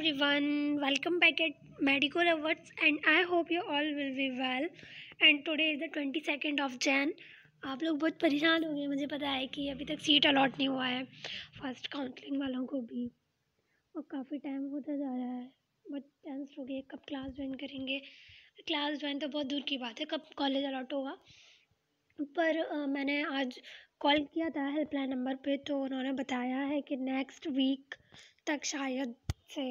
everyone, welcome back at Medical Awards and I hope you all will be well. And today is the 22nd of Jan. आप लोग बहुत परेशान हो गए, मुझे पता है कि अभी तक सीट अलॉट नहीं हुआ है फर्स्ट काउंसलिंग वालों को भी, और काफ़ी टाइम होता जा रहा है। बहुत टेंस हो गए, कब क्लास ज्वाइन करेंगे। क्लास ज्वाइन तो बहुत दूर की बात है, कब कॉलेज अलॉट होगा। पर मैंने आज कॉल किया था हेल्पलाइन नंबर पे, तो उन्होंने बताया है कि नेक्स्ट वीक तक शायद से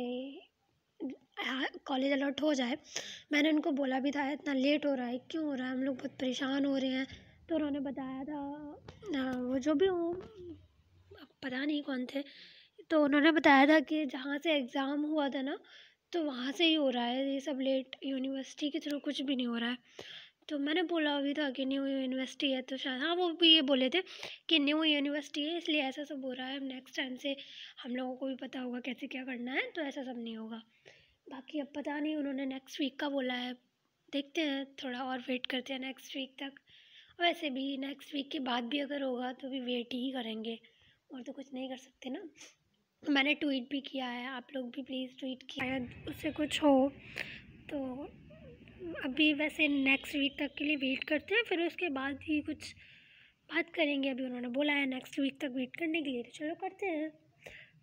कॉलेज अलॉट हो जाए। मैंने उनको बोला भी था इतना लेट हो रहा है, क्यों हो रहा है, हम लोग बहुत परेशान हो रहे हैं। तो उन्होंने बताया था वो जो भी हो, पता नहीं कौन थे, तो उन्होंने बताया था कि जहाँ से एग्ज़ाम हुआ था ना, तो वहाँ से ही हो रहा है ये सब लेट, यूनिवर्सिटी के थ्रू कुछ भी नहीं हो रहा है। तो मैंने बोला भी था कि न्यू यूनिवर्सिटी है, तो शायद हाँ वो भी ये बोले थे कि न्यू यूनिवर्सिटी है इसलिए ऐसा सब हो रहा है। नेक्स्ट टाइम से हम लोगों को भी पता होगा कैसे क्या करना है, तो ऐसा सब नहीं होगा। बाकी अब पता नहीं, उन्होंने नेक्स्ट वीक का बोला है, देखते हैं, थोड़ा और वेट करते हैं नेक्स्ट वीक तक। वैसे भी नेक्स्ट वीक के बाद भी अगर होगा तो भी वेट ही करेंगे, और तो कुछ नहीं कर सकते ना। मैंने ट्वीट भी किया है, आप लोग भी प्लीज़ ट्वीट किया, शायद उससे कुछ हो। तो अभी वैसे नेक्स्ट वीक तक के लिए वेट करते हैं, फिर उसके बाद ही कुछ बात करेंगे। अभी उन्होंने बोला है नेक्स्ट वीक तक वेट करने के लिए, तो चलो करते हैं।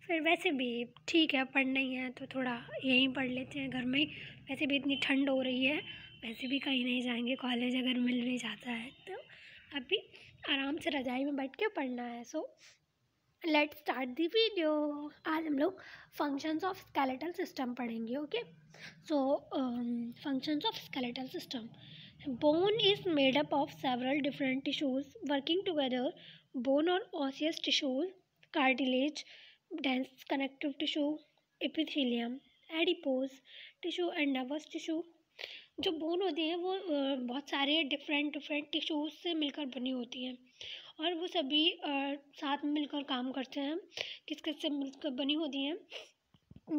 फिर वैसे भी ठीक है, पढ़ना ही है तो थोड़ा यहीं पढ़ लेते हैं घर में ही। वैसे भी इतनी ठंड हो रही है, वैसे भी कहीं नहीं जाएंगे, कॉलेज अगर मिल भी जाता है तो अभी आराम से रज़ाई में बैठ के पढ़ना है। So let's start the video. आज हम लोग फंक्शंस ऑफ स्केलेटल सिस्टम पढ़ेंगे। Okay, so functions of skeletal system. Bone is made up of several different tissues working together. Bone or osseous tissues, cartilage, dense connective tissue, epithelium, adipose tissue and nervous tissue. जो bone होती है वो बहुत सारे different tissues से मिलकर बनी होती हैं, और वो सभी साथ में मिलकर काम करते हैं। किस किस से मिलकर बनी होती हैं?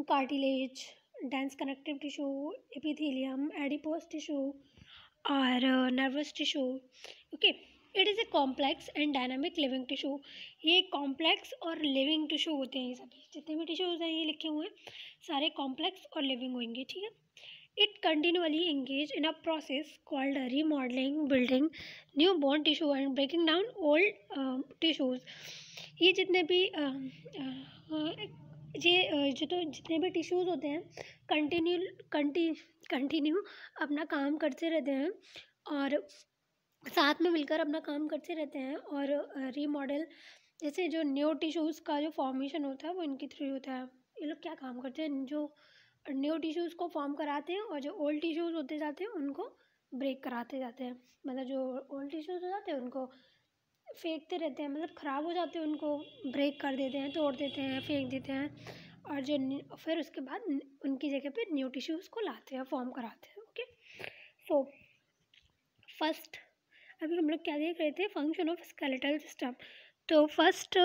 Cartilage, dense connective tissue, epithelium, adipose tissue और nervous tissue. Okay, it is a complex and dynamic living tissue. ये कॉम्प्लेक्स और लिविंग टिश्यू होते हैं, ये सभी जितने भी टिश्यूज़ हैं ये लिखे हुए हैं सारे कॉम्प्लेक्स और लिविंग होंगे, ठीक है। It continually engage in a process called remodeling, building new bone tissue and breaking down old tissues. ये जितने भी जितने भी टिश्यूज़ होते हैं कंटिन्यू अपना काम करते रहते हैं, और साथ में मिलकर अपना काम करते रहते हैं। और रीमॉडल, जैसे जो न्यू टिश्यूज़ का जो फॉर्मेशन होता है वो इनके थ्रू होता है। ये लोग क्या काम करते हैं, जो न्यू टिश्यूज़ को फॉर्म कराते हैं, और जो ओल्ड टिश्यूज़ होते जाते हैं उनको ब्रेक कराते जाते हैं। मतलब जो ओल्ड टिश्यूज़ हो जाते हैं उनको फेंकते रहते हैं, मतलब ख़राब हो जाते हैं उनको ब्रेक कर देते हैं, तोड़ देते हैं, फेंक देते हैं, और जो फिर उसके बाद उनकी जगह पे न्यू टिश्यूज़ को लाते हैं, फॉर्म कराते हैं। ओके, सो फर्स्ट अभी हम लोग क्या देख रहे थे, फंक्शन ऑफ स्केलेटल सिस्टम। तो फर्स्ट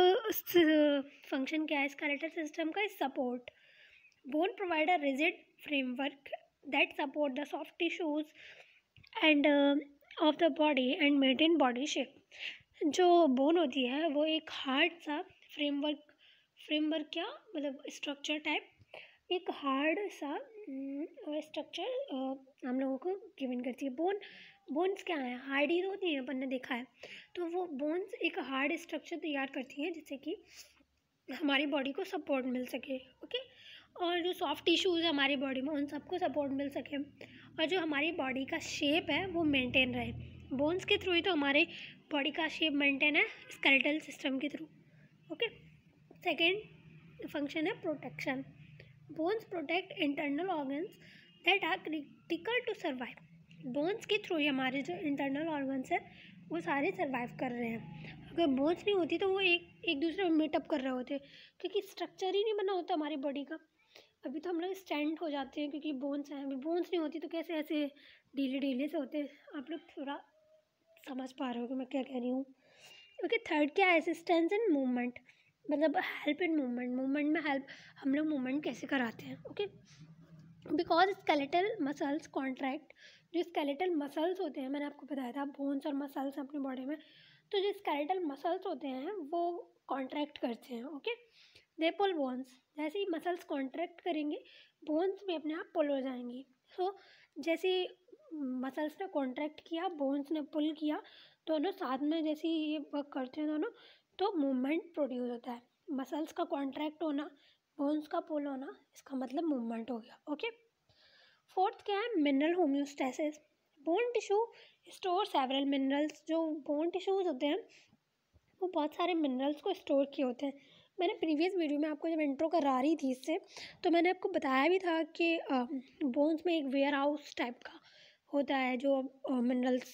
फंक्शन क्या है स्केलेटल सिस्टम का? Support. Bone provide a rigid framework that support the soft tissues and of the body and maintain body shape. जो बोन होती है वो एक हार्ड सा फ्रेमवर्क क्या मतलब स्ट्रक्चर टाइप, एक हार्ड सा स्ट्रक्चर हम लोगों को गिवन करती है। बोन्स क्या है, हार्ड ही होती हैं, अपन ने देखा है। तो वो बोन्स एक हार्ड स्ट्रक्चर तैयार करती हैं जिससे कि हमारी बॉडी को सपोर्ट मिल सके। ओके, और जो सॉफ्ट टिश्यूज़ है हमारी बॉडी में उन सबको सपोर्ट मिल सके, और जो हमारी बॉडी का शेप है वो मेंटेन रहे। बोन्स के थ्रू ही तो हमारे बॉडी का शेप मेंटेन है, स्केलेटल सिस्टम के थ्रू। ओके, सेकेंड फंक्शन है protection. Bones protect internal organs that are critical to survive. Bones के थ्रू ही हमारे जो इंटरनल ऑर्गन्स हैं वो सारे सर्वाइव कर रहे हैं। अगर बोन्स नहीं होती तो वो एक दूसरे में मीटअप कर रहे होते, क्योंकि स्ट्रक्चर ही नहीं बना होता हमारी बॉडी का। अभी तो हम लोग स्टैंड हो जाते हैं क्योंकि बोन्स हैं, अभी बोन्स नहीं होती तो कैसे ऐसे ढीले ढीले से होते। आप लोग थोड़ा समझ पा रहे हो कि मैं क्या कह रही हूँ। ओके, थर्ड क्या है, असिस्टेंस इन मूवमेंट, मतलब हेल्प इन मूवमेंट में हेल्प, हम लोग मूवमेंट कैसे कराते हैं। Okay, because skeletal muscles contract, जो स्केलेटल मसल्स होते हैं, मैंने आपको बताया था बोन्स और मसल्स अपनी बॉडी में, तो जो स्केलेटल मसल्स होते हैं वो कॉन्ट्रैक्ट करते हैं। ओके, दे पुल बोन्स, जैसे ही मसल्स कॉन्ट्रैक्ट करेंगे बोन्स भी अपने आप पुल हो जाएंगी। सो जैसे मसल्स ने कॉन्ट्रैक्ट किया, बोन्स ने पुल किया, दोनों साथ में जैसे ये वर्क करते हैं दोनों, तो मूवमेंट प्रोड्यूस होता है। मसल्स का कॉन्ट्रैक्ट होना, बोन्स का पुल होना, इसका मतलब मूवमेंट हो गया। ओके, फोर्थ क्या है, mineral homeostasis. Bone tissue store several minerals. जो बोन टिश्यूज होते हैं वो बहुत सारे मिनरल्स को स्टोर किए होते हैं। मैंने प्रीवियस वीडियो में आपको जब इंट्रो करा रही थी इससे, तो मैंने आपको बताया भी था कि बोन्स में एक वेयर हाउस टाइप का होता है जो मिनरल्स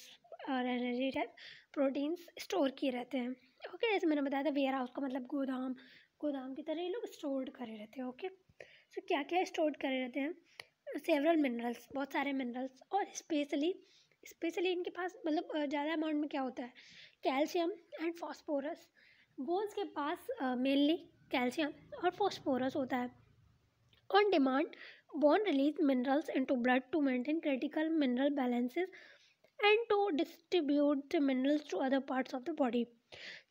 और एनर्जी टाइप प्रोटीन्स स्टोर किए रहते हैं। ओके, जैसे मैंने बताया था वेयर हाउस का मतलब गोदाम, गोदाम की तरह ये लोग स्टोर्ड करे रहते हैं। ओके, सो क्या क्या स्टोर करे रहते हैं, सेवरल मिनरल्स, बहुत सारे मिनरल्स, और स्पेशली इनके पास मतलब ज़्यादा अमाउंट में क्या होता है, कैल्शियम एंड फॉस्फोरस। बोन्स के पास मेनली कैल्शियम और फॉस्फोरस होता है। On demand bone release minerals into blood to maintain critical mineral balances and to distribute minerals to other parts of the body.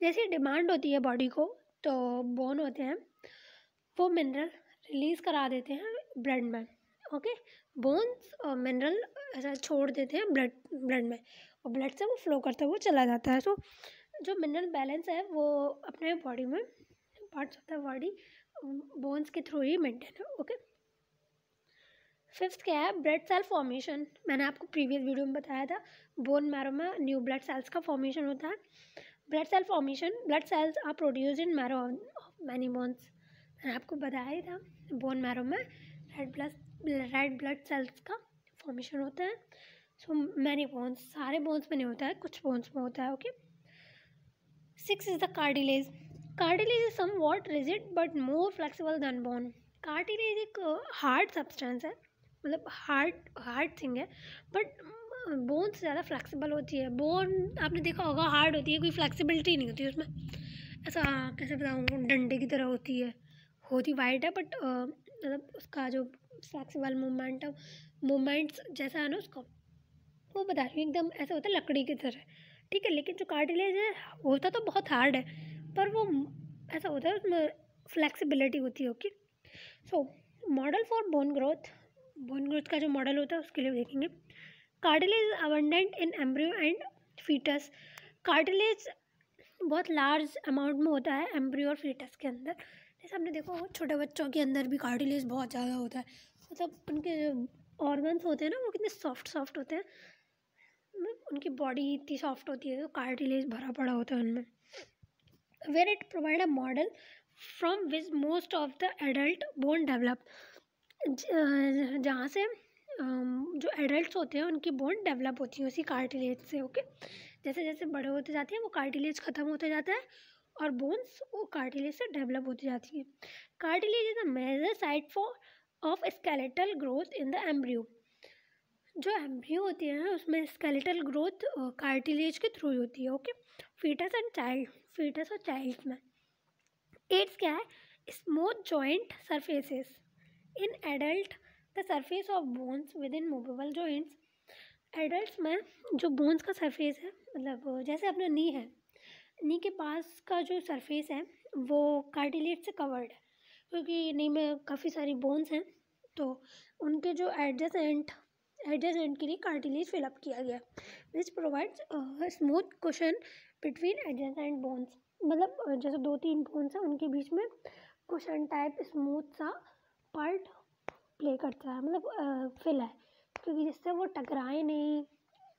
जैसी डिमांड होती है बॉडी को, तो बोन होते हैं वो मिनरल रिलीज़ करा देते हैं ब्लड में। ओके, बोन्स मिनरल ऐसा छोड़ देते हैं ब्लड में, और ब्लड से वो फ्लो करता है, वो चला जाता है। सो जो मिनरल बैलेंस है वो अपने बॉडी में parts of the body bones के थ्रू ही मेंटेन है। ओके, फिफ्थ क्या है, ब्लड सेल फॉर्मेशन। मैंने आपको प्रीवियस वीडियो में बताया था बोन मैरो में न्यू ब्लड सेल्स का फॉर्मेशन होता है। Blood cell formation, blood cells are produced in marrow of many bones. मैंने आपको बताया ही था बोन मैरो में रेड ब्लड सेल्स का फॉर्मेशन होता है। सो मैनी बोन्स, सारे बोन्स में नहीं होता है, कुछ बोन्स में होता है। Okay, six is the cartilage. Cartilage is somewhat rigid but more flexible than bone. Cartilage एक हार्ड सब्सटेंस है, मतलब हार्ड थिंग है, बट बोन से ज़्यादा फ्लेक्सिबल होती है। बोन आपने देखा होगा हार्ड होती है, कोई फ्लेक्सिबिलिटी नहीं होती उसमें, ऐसा कैसे बताऊँ, डंडे की तरह होती वाइट है, बट मतलब उसका जो फ्लेक्सिबल मूवमेंट्स जैसा है ना उसका, वो बता रही हूँ, एकदम ऐसा होता है लकड़ी की तरह। ठीक है, लेकिन जो कार्टिलेज है होता तो बहुत हार्ड है, पर वो ऐसा होता है उसमें फ्लेक्सिबिलिटी होती है। Okay, so model for bone growth का जो मॉडल होता है उसके लिए देखेंगे। Cartilage abundant in embryo and foetus. Cartilage बहुत लार्ज अमाउंट में होता है एम्ब्रियो और फीटस के अंदर। जैसे आपने देखो छोटे बच्चों के अंदर भी कार्टिलेज बहुत ज़्यादा होता है, मतलब उनके ऑर्गन्स होते हैं ना वो कितने सॉफ्ट होते हैं, उनकी बॉडी इतनी सॉफ्ट होती है, तो कार्टिलेज भरा पड़ा होता है उनमें। Where it provide a model from which most of the adult bone develop. जहाँ से जो एडल्ट्स होते हैं उनकी बोन डेवलप होती है उसी कार्टिलेज से। ओके, जैसे जैसे बड़े होते जाते हैं वो कार्टिलेज ख़त्म होते जाता है और बोन्स वो कार्टिलेज से डेवलप होती जाती है। Cartilage is a major site for of skeletal growth in the embryo. जो एम्ब्रियो होती है ना उसमें स्केलेटल ग्रोथ कार्टिलेज के थ्रू होती है। ओके, फीटस और चाइल्ड में। एड्स क्या है, smooth joint surfaces in adult, the surface of bones within movable joints. Adults में जो बोन्स का सरफेस है, मतलब जैसे अपना नी है, नी के पास का जो सरफेस है वो कार्टिलेज से कवर्ड है, क्योंकि नी में काफ़ी सारी बोन्स हैं, तो उनके जो एडजेसेंट के लिए कार्टिलेज फिलअप किया गया, which provides smooth cushion between adjacent bones. मतलब जैसे 2-3 बोन्स हैं उनके बीच में कुशन टाइप स्मूथ सा पार्ट प्ले करता है, मतलब फिल है, क्योंकि जिससे वो टकराए नहीं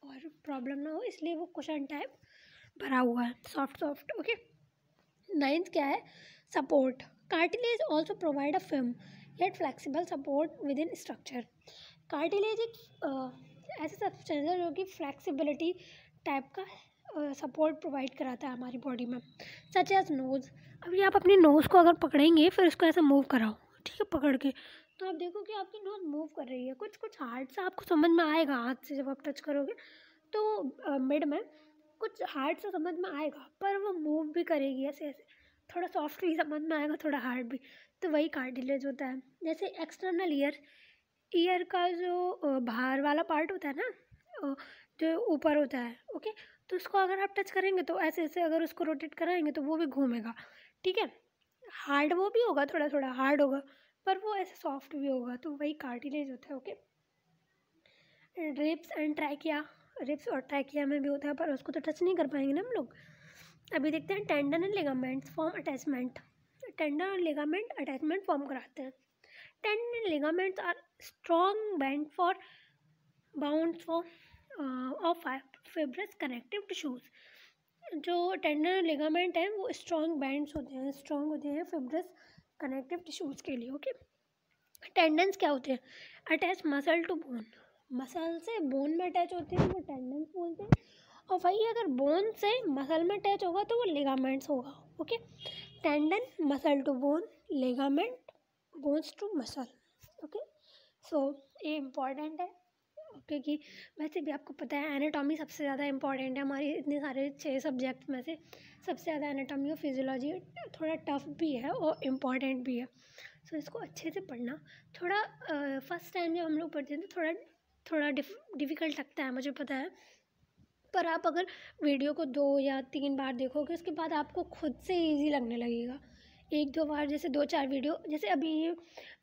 और प्रॉब्लम ना हो, इसलिए वो कुशन टाइप भरा हुआ है, सॉफ्ट। ओके, नाइन्थ क्या है, support. Cartilage also provide a film yet flexible support with in structure. Cartilage एक ऐसा सब्सटेंस है जो कि फ्लेक्सिबिलिटी टाइप का सपोर्ट प्रोवाइड कराता है हमारी बॉडी में, सच एज नोज़। अभी आप अपनी नोज़ को अगर पकड़ेंगे फिर उसको ऐसा मूव कराओ, ठीक है, पकड़ के, तो आप देखो कि आपकी नोज़ मूव कर रही है। कुछ हार्ड सा आपको समझ में आएगा हाथ से जब आप टच करोगे, तो मिड में कुछ हार्ड सा समझ में आएगा, पर वो मूव भी करेगी ऐसे ऐसे, थोड़ा सॉफ्ट भी समझ में आएगा, थोड़ा हार्ड भी। तो वही कार्टिलेज होता है। जैसे एक्सटर्नल ईयर का जो बाहर वाला पार्ट होता है ना, जो ऊपर होता है, ओके, तो उसको अगर आप टच करेंगे तो ऐसे ऐसे अगर उसको रोटेट कराएंगे तो वो भी घूमेगा, ठीक है। हार्ड वो भी होगा, थोड़ा थोड़ा हार्ड होगा, पर वो ऐसे सॉफ्ट भी होगा, तो वही कार्टिलेज होता है। Okay, ribs and trachea, ribs और ट्रैकिया में भी होता है, पर उसको तो टच नहीं कर पाएंगे ना हम लोग। अभी देखते हैं tendon and ligaments form attachment. Tendon और लिगामेंट अटैचमेंट फॉर्म कराते हैं। Tendon and ligaments are strong band for bound for of fibrous connective tissues. जो टेंडन और लिगामेंट है वो स्ट्रॉन्ग बैंड्स होते हैं, स्ट्रॉन्ग होते हैं फिब्रस कनेक्टिव टिश्यूज के लिए। ओके, टेंडन्स क्या होते हैं? Attach muscle to bone, muscle से बोन में अटैच होते हैं, वो टेंडन्स बोलते हैं। और वही अगर बोन से मसल में अटैच होगा तो वो लिगामेंट्स होगा। Okay, tendon muscle to bone, ligament bones to muscle. Okay, so ये इम्पॉर्टेंट है क्योंकि वैसे भी आपको पता है एनाटॉमी सबसे ज़्यादा इम्पॉर्टेंट है हमारी इतने सारे 6 सब्जेक्ट्स में से। सबसे ज़्यादा एनाटॉमी और फिजियोलॉजी थोड़ा टफ भी है और इम्पॉर्टेंट भी है। सो इसको अच्छे से पढ़ना। थोड़ा फर्स्ट टाइम जब हम लोग पढ़ते हैं तो थोड़ा डिफ़िकल्ट लगता है, मुझे पता है, पर आप अगर वीडियो को 2 या 3 बार देखोगे उसके बाद आपको खुद से ईज़ी लगने लगेगा। 1-2 बार, जैसे 2-4 वीडियो, जैसे अभी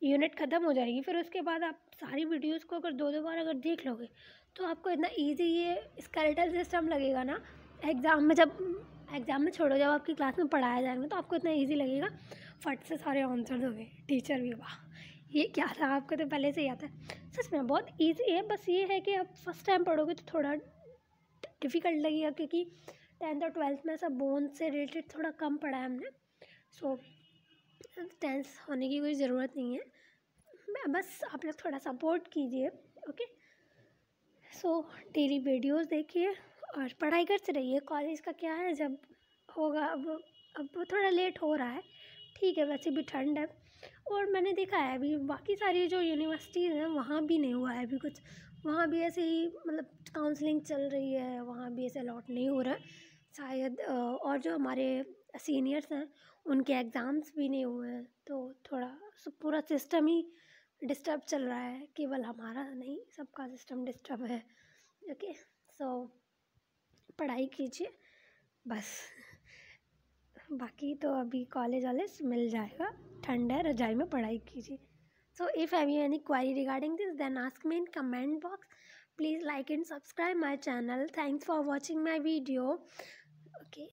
यूनिट ख़त्म हो जाएगी, फिर उसके बाद आप सारी वीडियोज़ को अगर 2-2 बार अगर देख लोगे तो आपको इतना ईज़ी ये स्केलेटल सिस्टम लगेगा ना। एग्ज़ाम में छोड़ो, जब आपकी क्लास में पढ़ाया जाएगा तो आपको इतना ईज़ी लगेगा, फट से सारे आंसर दोगे, टीचर भी वाह ये क्या था, आपको तो पहले से ही आता है। सच में बहुत ईज़ी है, बस ये है कि आप फर्स्ट टाइम पढ़ोगे तो थोड़ा डिफ़िकल्ट लगेगा क्योंकि 10th और 12th में सब बोन से रिलेटेड थोड़ा कम पढ़ा है हमने। सो टेंस होने की कोई ज़रूरत नहीं है, बस आप लोग थोड़ा सपोर्ट कीजिए। ओके, सो डेली वीडियोस देखिए और पढ़ाई करते रहिए। कॉलेज का क्या है, जब होगा, अब थोड़ा लेट हो रहा है, ठीक है, वैसे भी ठंड है। और मैंने देखा है अभी बाकी सारी जो यूनिवर्सिटीज़ हैं वहाँ भी नहीं हुआ है अभी कुछ, वहाँ भी ऐसे ही मतलब काउंसलिंग चल रही है, वहाँ भी ऐसे अलॉट नहीं हो रहा है शायद। और जो हमारे सीनियर्स हैं उनके एग्ज़ाम्स भी नहीं हुए हैं, तो थोड़ा पूरा सिस्टम ही डिस्टर्ब चल रहा है, केवल हमारा नहीं, सबका सिस्टम डिस्टर्ब है। ओके, सो पढ़ाई कीजिए बस, बाकी तो अभी कॉलेज वॉलेज मिल जाएगा, ठंड है, रजाई में पढ़ाई कीजिए। So if have you any query regarding this then ask me in comment box. Please like and subscribe my channel. Thanks for watching my video. Okay.